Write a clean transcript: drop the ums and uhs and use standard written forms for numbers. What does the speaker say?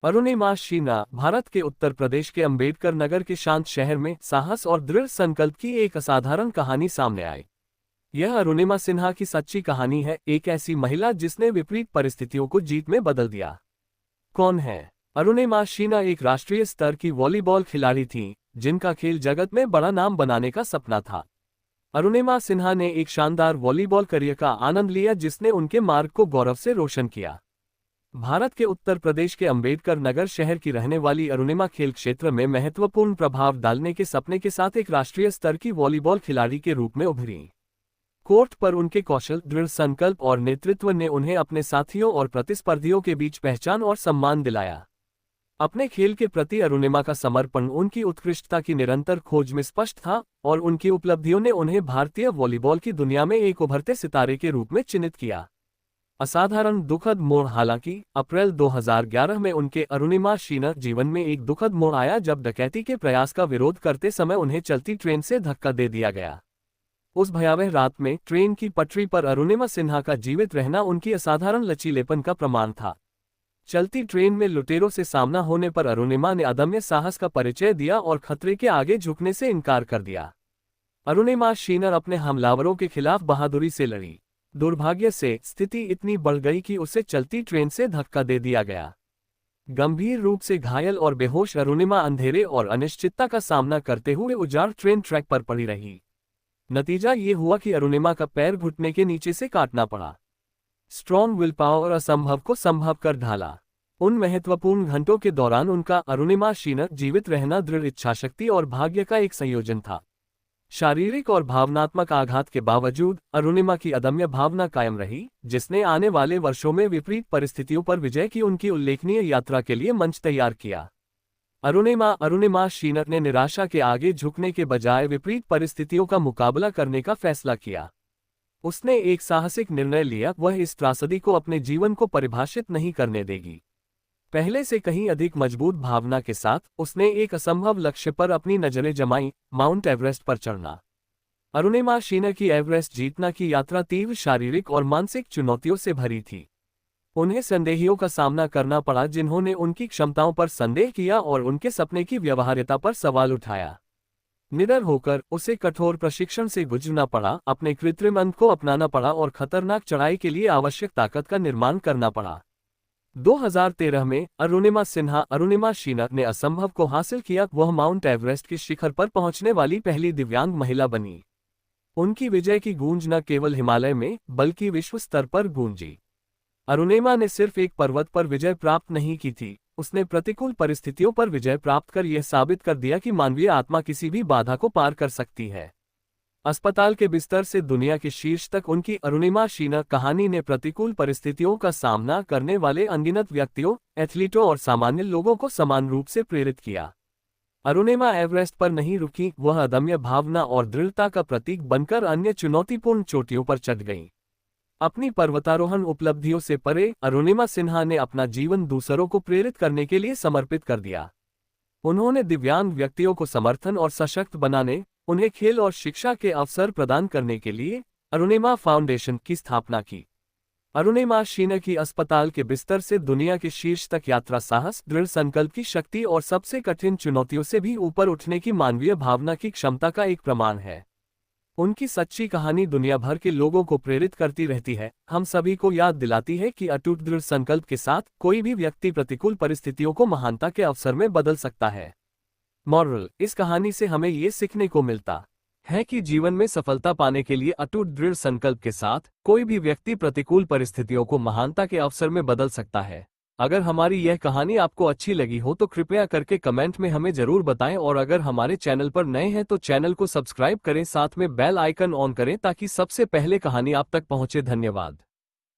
अरुणिमा शीना भारत के उत्तर प्रदेश के अंबेडकर नगर के शांत शहर में साहस और दृढ़ संकल्प की एक असाधारण कहानी सामने आई। यह अरुणिमा सिन्हा की सच्ची कहानी है, एक ऐसी महिला जिसने विपरीत परिस्थितियों को जीत में बदल दिया। कौन है अरुणिमा शीना? एक राष्ट्रीय स्तर की वॉलीबॉल खिलाड़ी थी, जिनका खेल जगत में बड़ा नाम बनाने का सपना था। अरुणिमा सिन्हा ने एक शानदार वॉलीबॉल करियर का आनंद लिया, जिसने उनके मार्ग को गौरव से रोशन किया। भारत के उत्तर प्रदेश के अंबेडकर नगर शहर की रहने वाली अरुणिमा खेल क्षेत्र में महत्वपूर्ण प्रभाव डालने के सपने के साथ एक राष्ट्रीय स्तर की वॉलीबॉल खिलाड़ी के रूप में उभरी। कोर्ट पर उनके कौशल, दृढ़ संकल्प और नेतृत्व ने उन्हें अपने साथियों और प्रतिस्पर्धियों के बीच पहचान और सम्मान दिलाया। अपने खेल के प्रति अरुणिमा का समर्पण उनकी उत्कृष्टता की निरंतर खोज में स्पष्ट था, और उनकी उपलब्धियों ने उन्हें भारतीय वॉलीबॉल की दुनिया में एक उभरते सितारे के रूप में चिन्हित किया। असाधारण दुखद मोड़। हालांकि अप्रैल 2011 में उनके अरुणिमा शीना जीवन में एक दुखद मोड़ आया, जब डकैती के प्रयास का विरोध करते समय उन्हें चलती ट्रेन से धक्का दे दिया गया। उस भयावह रात में ट्रेन की पटरी पर अरुणिमा सिन्हा का जीवित रहना उनकी असाधारण लचीलेपन का प्रमाण था। चलती ट्रेन में लुटेरों से सामना होने पर अरुणिमा ने अदम्य साहस का परिचय दिया और खतरे के आगे झुकने से इनकार कर दिया। अरुणिमा शीना अपने हमलावरों के खिलाफ बहादुरी से लड़ी। दुर्भाग्य से स्थिति इतनी बढ़ गई कि उसे चलती ट्रेन से धक्का दे दिया गया। गंभीर रूप से घायल और बेहोश अरुणिमा अंधेरे और अनिश्चितता का सामना करते हुए उजाड़ ट्रेन ट्रैक पर पड़ी रही। नतीजा ये हुआ कि अरुणिमा का पैर घुटने के नीचे से काटना पड़ा। स्ट्रॉन्ग विल पावर असंभव को संभव कर ढाला। उन महत्वपूर्ण घंटों के दौरान उनका अरुणिमा शीना जीवित रहना दृढ़ इच्छाशक्ति और भाग्य का एक संयोजन था। शारीरिक और भावनात्मक आघात के बावजूद अरुणिमा की अदम्य भावना कायम रही, जिसने आने वाले वर्षों में विपरीत परिस्थितियों पर विजय की उनकी उल्लेखनीय यात्रा के लिए मंच तैयार किया। अरुणिमा शीना ने निराशा के आगे झुकने के बजाय विपरीत परिस्थितियों का मुकाबला करने का फैसला किया। उसने एक साहसिक निर्णय लिया, वह इस त्रासदी को अपने जीवन को परिभाषित नहीं करने देगी। पहले से कहीं अधिक मजबूत भावना के साथ उसने एक असंभव लक्ष्य पर अपनी नजरें जमाई, माउंट एवरेस्ट पर चढ़ना। अरुणिमा शीना की एवरेस्ट जीतना की यात्रा तीव्र शारीरिक और मानसिक चुनौतियों से भरी थी। उन्हें संदेहियों का सामना करना पड़ा, जिन्होंने उनकी क्षमताओं पर संदेह किया और उनके सपने की व्यवहार्यता पर सवाल उठाया। निडर होकर उसे कठोर प्रशिक्षण से गुजरना पड़ा, अपने कृत्रिम अंत को अपनाना पड़ा और खतरनाक चढ़ाई के लिए आवश्यक ताकत का निर्माण करना पड़ा। 2013 में अरुणिमा शीना ने असंभव को हासिल किया। वह माउंट एवरेस्ट के शिखर पर पहुंचने वाली पहली दिव्यांग महिला बनी। उनकी विजय की गूंज न केवल हिमालय में बल्कि विश्व स्तर पर गूंजी। अरुणिमा ने सिर्फ एक पर्वत पर विजय प्राप्त नहीं की थी, उसने प्रतिकूल परिस्थितियों पर विजय प्राप्त कर यह साबित कर दिया कि मानवीय आत्मा किसी भी बाधा को पार कर सकती है। अस्पताल के बिस्तर से दुनिया के शीर्ष तक उनकी अरुणिमा शीना कहानी ने प्रतिकूल परिस्थितियों का सामना करने वाले अनगिनत व्यक्तियों, एथलीटों और सामान्य लोगों को समान रूप से प्रेरित किया। अरुणिमा एवरेस्ट पर नहीं रुकी, वह अदम्य भावना और दृढ़ता का प्रतीक बनकर अन्य चुनौतीपूर्ण चोटियों पर चढ़ गईं। अपनी पर्वतारोहण उपलब्धियों से परे अरुणिमा सिन्हा ने अपना जीवन दूसरों को प्रेरित करने के लिए समर्पित कर दिया। उन्होंने दिव्यांग व्यक्तियों को समर्थन और सशक्त बनाने, उन्हें खेल और शिक्षा के अवसर प्रदान करने के लिए अरुणिमा फाउंडेशन की स्थापना की। अरुणिमा शीना की अस्पताल के बिस्तर से दुनिया के शीर्ष तक यात्रा साहस, दृढ़ संकल्प की शक्ति और सबसे कठिन चुनौतियों से भी ऊपर उठने की मानवीय भावना की क्षमता का एक प्रमाण है। उनकी सच्ची कहानी दुनिया भर के लोगों को प्रेरित करती रहती है, हम सभी को याद दिलाती है कि अटूट दृढ़ संकल्प के साथ कोई भी व्यक्ति प्रतिकूल परिस्थितियों को महानता के अवसर में बदल सकता है। मॉरल: इस कहानी से हमें ये सीखने को मिलता है कि जीवन में सफलता पाने के लिए अटूट दृढ़ संकल्प के साथ कोई भी व्यक्ति प्रतिकूल परिस्थितियों को महानता के अवसर में बदल सकता है। अगर हमारी यह कहानी आपको अच्छी लगी हो तो कृपया करके कमेंट में हमें जरूर बताएं, और अगर हमारे चैनल पर नए हैं तो चैनल को सब्सक्राइब करें, साथ में बेल आइकन ऑन करें ताकि सबसे पहले कहानी आप तक पहुंचे। धन्यवाद।